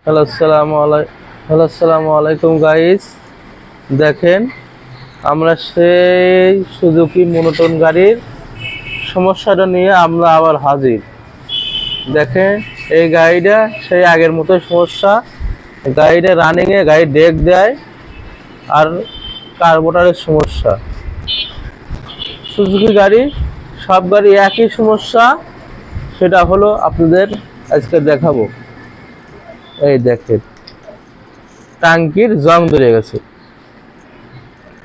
আসসালামু আলাইকুম গাইস। দেখেন, আমরা সেই সুজুকি মনোটন গাড়ির সমস্যাটা নিয়ে আমরা আবার হাজির। দেখেন, এই গাড়িটা সেই আগের মতো সমস্যা। গাড়িটা রানিংয়ে গাড়ি ডেক দেয় আর কার্বোরেটরের সমস্যা। সুজুকি গাড়ি, সব গাড়ি একই সমস্যা, সেটা হলো আপনাদের আজকে দেখাবো। এই দেখেন, টাঙ্কির জং ধরে গেছে।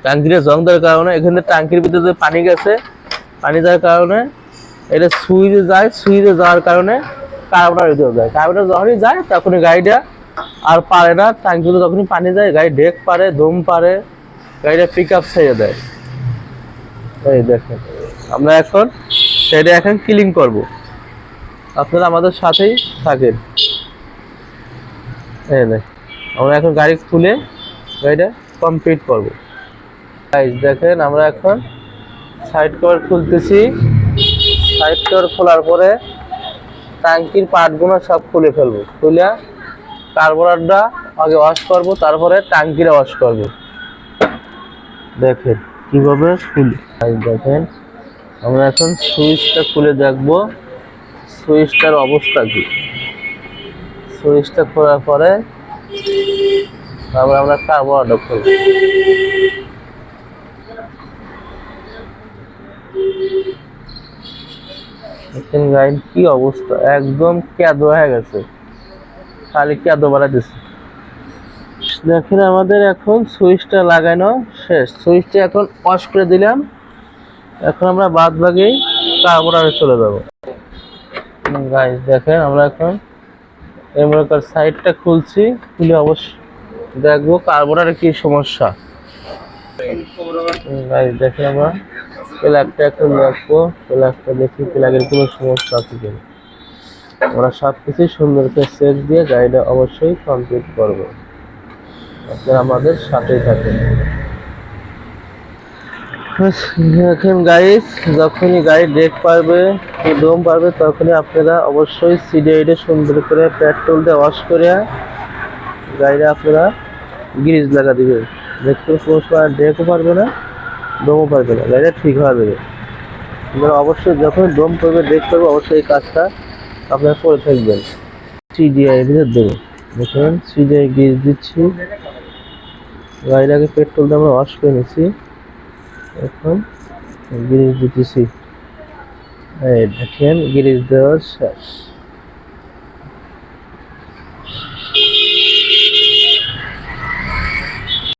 টাঙ্কির জং দেওয়ার কারণে এখানে টাঙ্কির ভিতরে পানি গেছে, পানি যাওয়ার কারণে এটা সুইচে যায়, সুইচে যাওয়ার কারণে কার্বোরেটর যায়। কার্বোরেটর যখনই যায় তখনই গাড়িটা আর পারে না। টাঙ্কিতে যখনই পানি যায় গাড়ি ডেক পারে, দম পারে, গাড়িটা পিক আপ ছেড়ে দেয়। এই দেখেন, আমরা এখন সেটা ক্লিন করব। আপনারা আমাদের সাথেই থাকেন। এই আমরা এখন গাড়ি খুলে গাড়িটা কমপ্লিট করব। দেখেন, আমরা এখন সাইড কভার খুলতেছি। সাইড কভার খোলার পরে ট্যাঙ্কির পার্টগুলো সব খুলে ফেলবো। খুলে কার্বোরেটরটা আগে ওয়াশ করব, তারপরে ট্যাঙ্কিটা ওয়াশ করব। দেখেন কিভাবে খুলি। দেখেন, আমরা এখন সুইচটা খুলে দেখব সুইচটার অবস্থা কি। সুইচটা খোলার পরে তারপর আমরা কার্বোরেটর খুলব। দেখেন গাড়ির কি অবস্থা, একদম ক্যাদো হয়ে গেছে, খালি ক্যাদো বাড়াইতেছে। দেখেন, আমাদের এখন সুইচটা লাগানো শেষ। সুইচটা এখন অফ করে দিলাম। এখন আমরা বাদ বাকি কার্বোরেটরে চলে যাব। গাইস দেখেন, আমরা এখন এমরাকার সাইডটা খুলছি। খুলে অবশ্যই দেখবো কার্বোরেটরে কি সমস্যা। গাইস দেখেন, আমরা প্লাগটা এখন দেখবো। প্লাগটা দেখি প্লাগের কোনো সমস্যা আছে কিনা। আমরা সব কিছু সুন্দর করে চেক দিয়ে গাড়িটা অবশ্যই কমপ্লিট করবো। আপনারা আমাদের সাথেই থাকেন। দেখেন গাইস, যখনই গাড়ি ব্রেক পারবে, দম পারবে, তখনই আপনারা অবশ্যই সিডিআইটা সুন্দর করে পেট্রোল দিয়ে ওয়াশ করে গাড়িটা আপনারা গ্রিজ লাগা দিবেন। দেখতে কোনো সময় ব্রেকও পারবে না, দমও পারবে না, গাড়িটা ঠিক হয়ে যাবে। আপনারা অবশ্যই যখন দম করবে, ব্রেক করবে, অবশ্যই এই কাজটা আপনারা করে থাকবেন। সিডিআই ভিতর দেবো। দেখেন, সিডিআই গ্রিজ দিচ্ছি। গাড়িটাকে পেট্রোল দিয়ে আমরা ওয়াশ করে নিচ্ছি। এখন গ্রিজ দিতেছি। এই দেখেন, গ্রিজ দেওয়া শেষ।